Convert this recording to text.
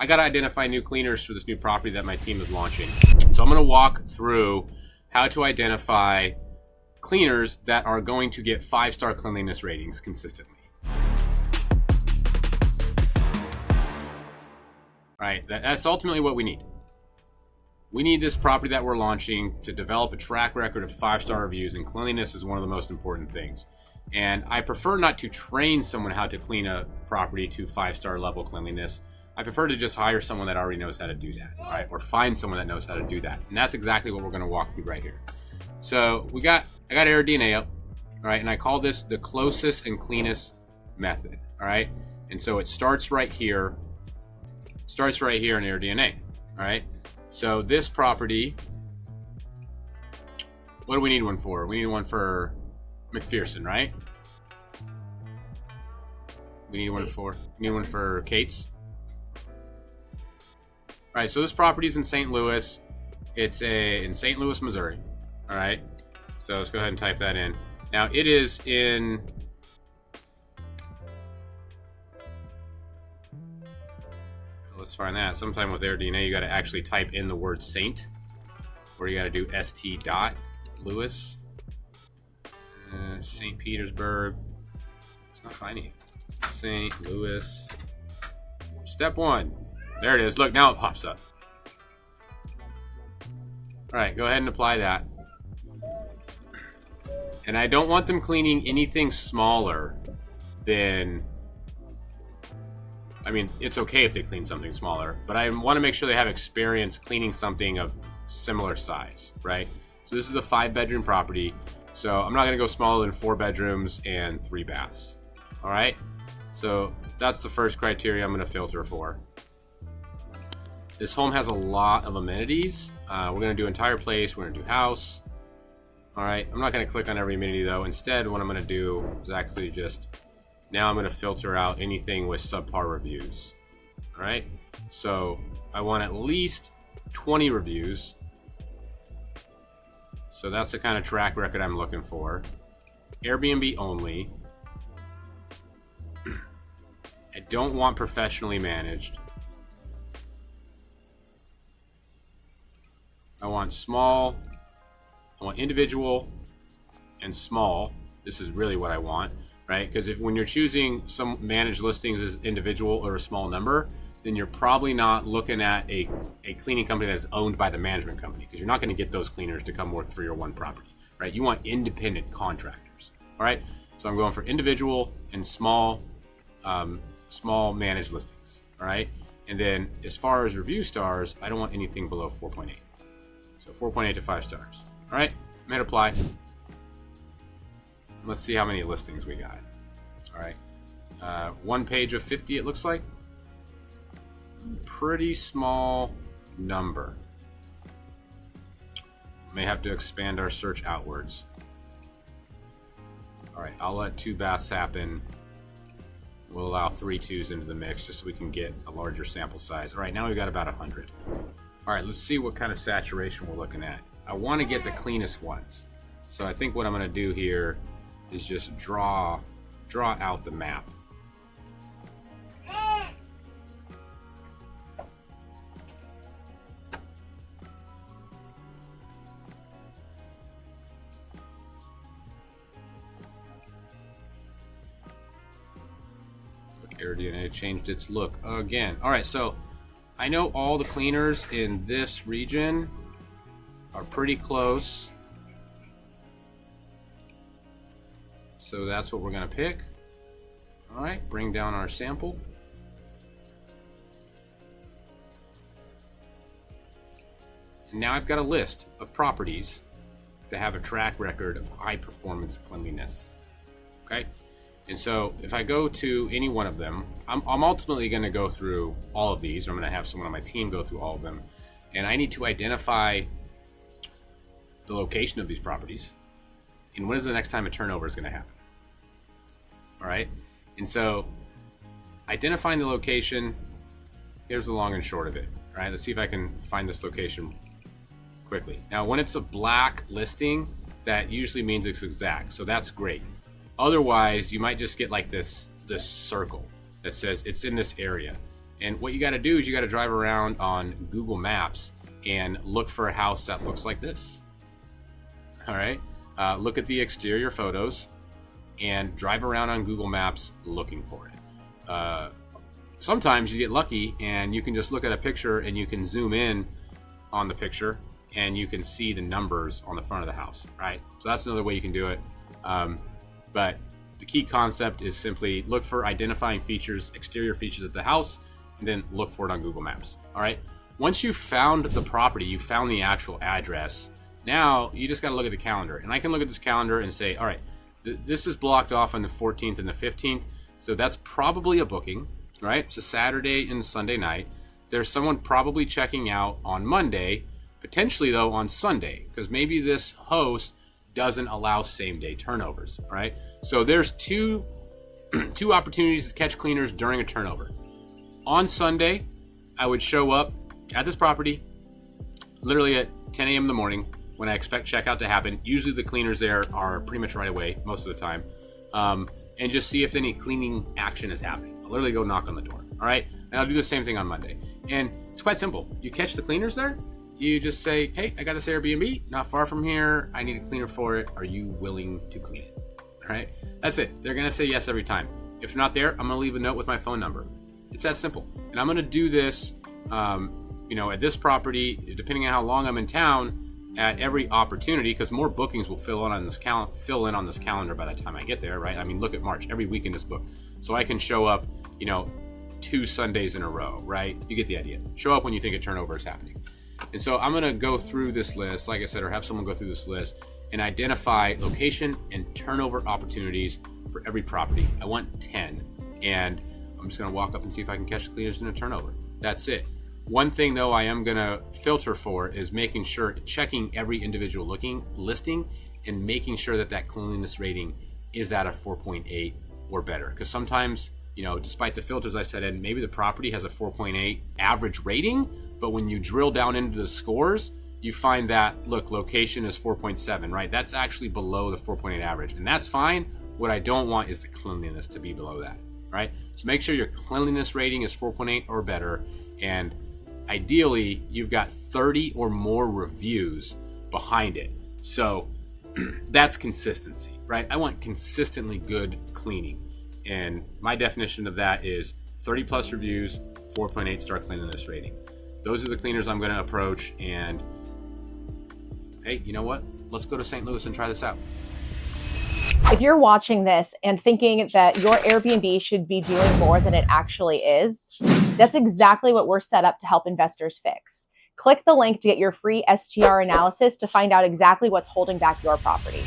I got to identify new cleaners for this new property that my team is launching. So I'm going to walk through how to identify cleaners that are going to get 5-star cleanliness ratings consistently. Right, that's ultimately what we need. We need this property that we're launching to develop a track record of 5-star reviews, and cleanliness is one of the most important things. And I prefer not to train someone how to clean a property to 5-star level cleanliness. I prefer to just hire someone that already knows how to do that, right? Or find someone that knows how to do that. And that's exactly what we're going to walk through right here. So I got AirDNA up, all right? And I call this the closest and cleanest method, all right? And so it starts right here. Starts right here in AirDNA, all right? So this property, what do we need one for? We need one for McPherson, right? We need one for Kate's. All right, so this property is in St. Louis. It's in St. Louis, Missouri, all right? So let's go ahead and type that in. Now it is in, let's find that. Sometime with AirDNA, you got to actually type in the word Saint, or you got to do St. Louis, St. Petersburg. It's not finding it. St. Louis. Step 1. There it is. Look, now it pops up. All right, go ahead and apply that. And I don't want them cleaning anything smaller than, I mean, it's okay if they clean something smaller, but I want to make sure they have experience cleaning something of similar size, right? So this is a 5-bedroom property, so I'm not going to go smaller than 4 bedrooms and 3 baths, all right? So that's the first criteria I'm going to filter for. This home has a lot of amenities. We're going to do entire place, we're going to do house. All right, I'm not going to click on every amenity though. Instead, what I'm going to do is actually just, now I'm going to filter out anything with subpar reviews. All right, so I want at least 20 reviews. So that's the kind of track record I'm looking for. Airbnb only. I don't want professionally managed. I want small. I want individual and small. This is really what I want, right? Because when you're choosing some managed listings as individual or a small number, then you're probably not looking at a cleaning company that's owned by the management company, because you're not going to get those cleaners to come work for your one property, right? You want independent contractors, all right? So I'm going for individual and small managed listings, all right? And then as far as review stars, I don't want anything below 4.8. So 4.8 to 5 stars. All right, I'm hit apply. Let's see how many listings we got. All right, 1 page of 50 it looks like. Pretty small number. May have to expand our search outwards. All right, I'll let 2 baths happen. We'll allow 3 2s into the mix just so we can get a larger sample size. All right, now we've got about 100. All right, let's see what kind of saturation we're looking at. I want to get the cleanest ones. So I think what I'm going to do here is just draw out the map. Look, AirDNA changed its look again. All right, so I know all the cleaners in this region are pretty close. So that's what we're going to pick. All right, bring down our sample. And now I've got a list of properties that have a track record of high performance cleanliness. Okay? And so if I go to any one of them, I'm ultimately going to go through all of these, or I'm going to have someone on my team go through all of them. And I need to identify the location of these properties and when is the next time a turnover is going to happen. All right. And so identifying the location, here's the long and short of it. All right. Let's see if I can find this location quickly. Now, when it's a black listing, that usually means it's exact. So that's great. Otherwise, you might just get like this circle that says it's in this area. And what you got to do is you got to drive around on Google Maps and look for a house that looks like this. All right. Look at the exterior photos and drive around on Google Maps looking for it. Sometimes you get lucky and you can just look at a picture and you can zoom in on the picture and you can see the numbers on the front of the house, right? So that's another way you can do it. But the key concept is simply look for identifying features, exterior features of the house, and then look for it on Google Maps. All right. Once you found the property, you found the actual address. Now you just got to look at the calendar, and I can look at this calendar and say, all right, this is blocked off on the 14th and the 15th. So that's probably a booking, right? It's a Saturday and Sunday night. There's someone probably checking out on Monday, potentially though on Sunday, because maybe this host doesn't allow same day turnovers, right? So there's two opportunities to catch cleaners during a turnover. On Sunday, I would show up at this property literally at 10 a.m. in the morning when I expect checkout to happen. Usually the cleaners there are pretty much right away most of the time, and just see if any cleaning action is happening. I'll literally go knock on the door, all right? And I'll do the same thing on Monday. And it's quite simple. You catch the cleaners there, you just say, hey, I got this Airbnb, not far from here. I need a cleaner for it. Are you willing to clean it? All right, that's it. They're gonna say yes every time. If they're not there, I'm gonna leave a note with my phone number. It's that simple. And I'm gonna do this, at this property, depending on how long I'm in town, at every opportunity, because more bookings will fill in on this calendar by the time I get there, right? I mean, look at March. Every weekend is booked, so I can show up, 2 Sundays in a row, right? You get the idea. Show up when you think a turnover is happening. And so I'm gonna go through this list, like I said, or have someone go through this list and identify location and turnover opportunities for every property. I want 10, and I'm just gonna walk up and see if I can catch the cleaners in a turnover. That's it. One thing though I am gonna filter for is making sure, checking every individual listing and making sure that cleanliness rating is at a 4.8 or better. Because sometimes, despite the filters I set in, maybe the property has a 4.8 average rating, but when you drill down into the scores, you find that, look, location is 4.7, right? That's actually below the 4.8 average, and that's fine. What I don't want is the cleanliness to be below that, right? So make sure your cleanliness rating is 4.8 or better, and ideally, you've got 30 or more reviews behind it. So that's consistency, right? I want consistently good cleaning. And my definition of that is 30 plus reviews, 4.8 star cleanliness rating. Those are the cleaners I'm going to approach. And hey, you know what? Let's go to St. Louis and try this out. If you're watching this and thinking that your Airbnb should be doing more than it actually is, that's exactly what we're set up to help investors fix. Click the link to get your free STR analysis to find out exactly what's holding back your property.